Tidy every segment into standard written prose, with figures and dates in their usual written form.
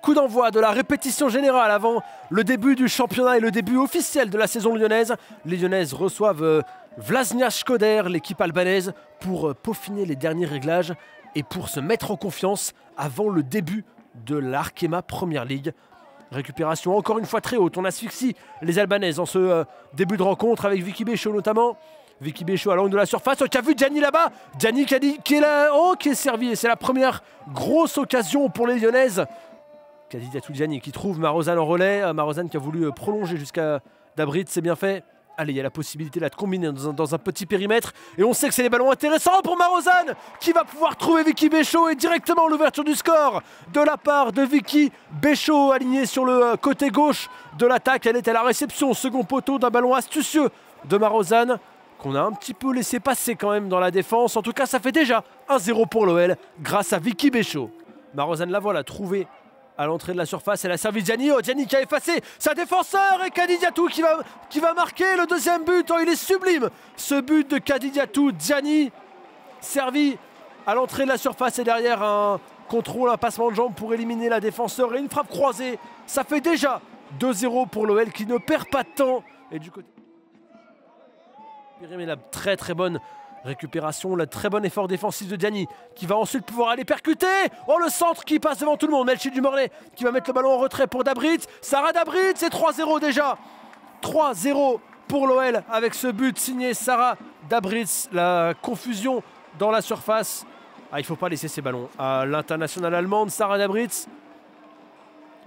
coup d'envoi de la répétition générale avant le début du championnat et le début officiel de la saison lyonnaise. Les Lyonnaises reçoivent Vlasnia Shkoder, l'équipe albanaise, pour peaufiner les derniers réglages et pour se mettre en confiance avant le début de l'Arkema Premier League. Récupération encore une fois très haute, on asphyxie les Albanaises en ce début de rencontre avec Vicky Béchot notamment. Vicky Béchot à l'angle de la surface, qui a vu Gianni là-bas. Gianni qui est là, qui est servi et c'est la première grosse occasion pour les Lyonnaises. Kadidiatou Gianni qui trouve Marozan en relais. Marozan qui a voulu prolonger jusqu'à Dabrit, c'est bien fait. Allez, il y a la possibilité là de combiner dans un petit périmètre. Et on sait que c'est les ballons intéressants pour Marozan qui va pouvoir trouver Vicky Béchot et directement l'ouverture du score de la part de Vicky Béchot alignée sur le côté gauche de l'attaque. Elle est à la réception, second poteau d'un ballon astucieux de Marozan qu'on a un petit peu laissé passer quand même dans la défense. En tout cas, ça fait déjà 1-0 pour l'OL grâce à Vicky Béchot. Marozan la voilà trouvée à l'entrée de la surface, elle a servi Gianni. Oh, Gianni qui a effacé sa défenseur et Kadidiatou qui va marquer le deuxième but. Oh, il est sublime ce but de Kadidiatou. Gianni servi à l'entrée de la surface et derrière un contrôle, un passement de jambe pour éliminer la défenseur et une frappe croisée. Ça fait déjà 2-0 pour l'OL qui ne perd pas de temps. Et du côté... Mais la très bonne récupération, le très bon effort défensif de Gianni qui va ensuite pouvoir aller percuter. Oh, le centre qui passe devant tout le monde. Melchi Dumornay qui va mettre le ballon en retrait pour Dabrit. Sarah Dabrit, c'est 3-0 déjà. 3-0 pour l'OL avec ce but signé Sarah Dabrit. La confusion dans la surface. Ah, il ne faut pas laisser ces ballons à l'internationale allemande, Sarah Dabrit.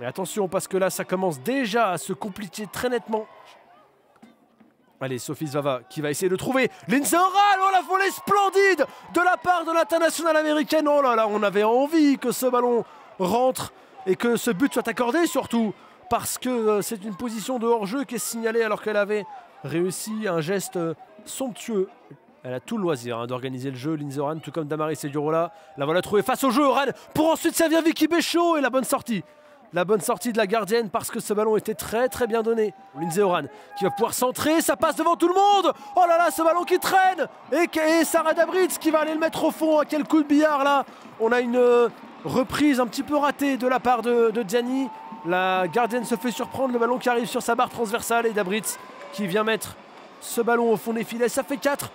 Mais attention parce que là, ça commence déjà à se compliquer très nettement. Allez, Sophie Zvava qui va essayer de trouver Lindsay Oral. Oh, la volée splendide de la part de l'internationale américaine. Oh là là, on avait envie que ce ballon rentre et que ce but soit accordé surtout parce que c'est une position de hors-jeu qui est signalée alors qu'elle avait réussi un geste somptueux. Elle a tout le loisir d'organiser le jeu, Lindsay Oran, tout comme Damaris Segurola. La voilà trouvée face au jeu, Oran, pour ensuite servir Vicky Béchot et la bonne sortie. La bonne sortie de la gardienne parce que ce ballon était très bien donné. Lindsay Oran qui va pouvoir centrer, ça passe devant tout le monde. Oh là là, ce ballon qui traîne. Et Sarah Dabrit qui va aller le mettre au fond. Quel coup de billard là. On a une reprise un petit peu ratée de la part de Gianni. La gardienne se fait surprendre, le ballon qui arrive sur sa barre transversale et Dabrit qui vient mettre ce ballon au fond des filets. Ça fait 4.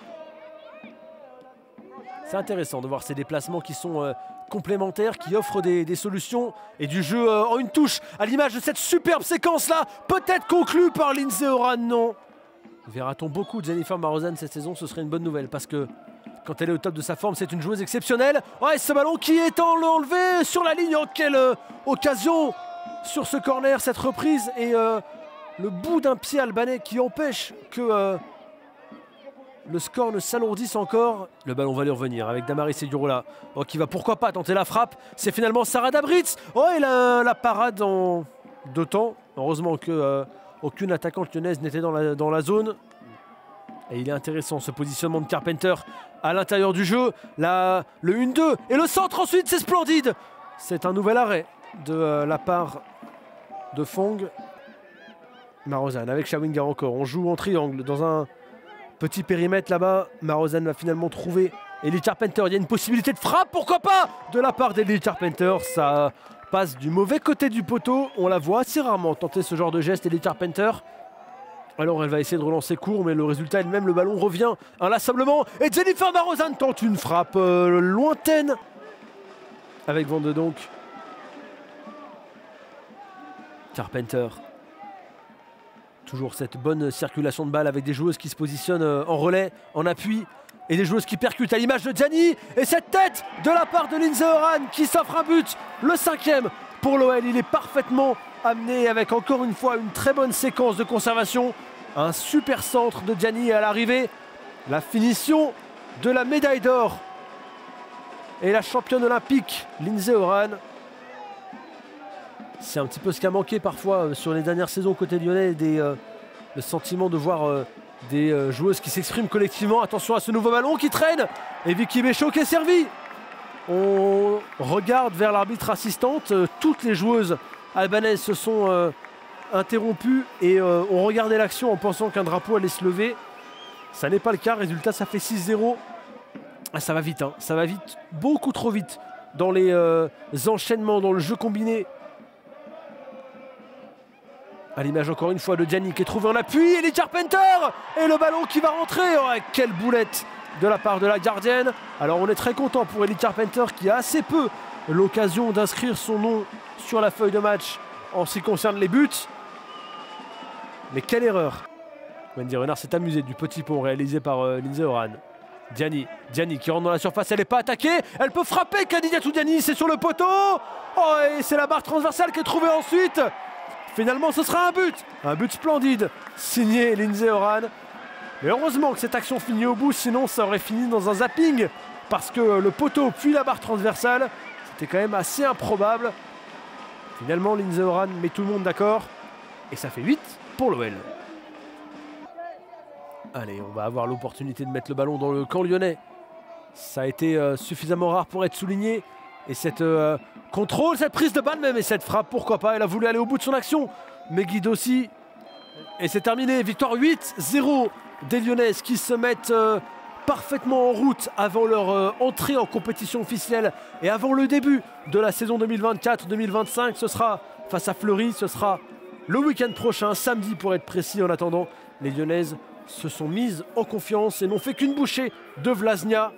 C'est intéressant de voir ces déplacements qui sont... complémentaires qui offrent des solutions et du jeu en une touche à l'image de cette superbe séquence là, peut-être conclue par Lindsay Oran. Non, verra-t-on beaucoup de Jennifer Marozan cette saison? Ce serait une bonne nouvelle parce que quand elle est au top de sa forme, c'est une joueuse exceptionnelle. Ouais, ce ballon qui est enlevé sur la ligne. Oh, quelle occasion sur ce corner, cette reprise et le bout d'un pied albanais qui empêche que le score ne s'alourdisse encore. Le ballon va lui revenir avec Damaris Segurola. Oh, qui va pourquoi pas tenter la frappe. C'est finalement Sarah Dabrit. Oh, et la parade en 2 temps. Heureusement que aucune attaquante lyonnaise n'était dans la zone. Et il est intéressant ce positionnement de Carpenter à l'intérieur du jeu. Le 1-2 et le centre ensuite, c'est splendide. C'est un nouvel arrêt de la part de Fong. Marozan avec Shawinga encore. On joue en triangle dans un... petit périmètre là-bas, Marozan va finalement trouver Ellie Carpenter. Il y a une possibilité de frappe, pourquoi pas, de la part d'Ellie Carpenter. Ça passe du mauvais côté du poteau. On la voit assez rarement tenter ce genre de geste, Ellie Carpenter. Alors elle va essayer de relancer court, mais le résultat elle-même, le ballon revient inlassablement. Et Jennifer Marozan tente une frappe lointaine avec Van de Donk. Carpenter. Toujours cette bonne circulation de balle avec des joueuses qui se positionnent en relais, en appui et des joueuses qui percutent à l'image de Gianni. Et cette tête de la part de Lindsay Oran qui s'offre un but, le 5e pour l'OL. Il est parfaitement amené avec encore une fois une très bonne séquence de conservation. Un super centre de Gianni à l'arrivée. La finition de la médaille d'or. Et la championne olympique Lindsay Oran. C'est un petit peu ce qui a manqué parfois sur les dernières saisons côté lyonnais, le sentiment de voir des joueuses qui s'expriment collectivement. Attention à ce nouveau ballon qui traîne et Vicky Béchot qui est servie. On regarde vers l'arbitre assistante. Toutes les joueuses albanaises se sont interrompues et ont regardé l'action en pensant qu'un drapeau allait se lever. Ça n'est pas le cas. Résultat, ça fait 6-0. Ah, ça va vite, hein. Ça va vite, beaucoup trop vite dans les enchaînements, dans le jeu combiné À l'image encore une fois de Diani qui est trouvé en appui. Ellie Carpenter. Et le ballon qui va rentrer. Oh, quelle boulette de la part de la gardienne. Alors on est très content pour Ellie Carpenter qui a assez peu l'occasion d'inscrire son nom sur la feuille de match en ce qui concerne les buts. Mais quelle erreur. Wendy Renard s'est amusé du petit pont réalisé par Lindsay Horan. Diani qui rentre dans la surface, elle n'est pas attaquée. Elle peut frapper Khadijatou Diani, c'est sur le poteau. Oh, et c'est la barre transversale qui est trouvée ensuite. Finalement ce sera un but splendide signé Lindsay Horan. Mais heureusement que cette action finit au bout, sinon ça aurait fini dans un zapping. Parce que le poteau puis la barre transversale, c'était quand même assez improbable. Finalement Lindsay Horan met tout le monde d'accord. Et ça fait 8 pour l'OL. Allez, on va avoir l'opportunité de mettre le ballon dans le camp lyonnais. Ça a été suffisamment rare pour être souligné. Et cette contrôle, cette prise de balle même, et cette frappe, pourquoi pas. Elle a voulu aller au bout de son action. Mais Guide aussi. Et c'est terminé. Victoire 8-0 des Lyonnaises qui se mettent parfaitement en route avant leur entrée en compétition officielle. Et avant le début de la saison 2024-2025. Ce sera face à Fleury. Ce sera le week-end prochain, samedi pour être précis. En attendant, les Lyonnaises se sont mises en confiance et n'ont fait qu'une bouchée de Vlasnia.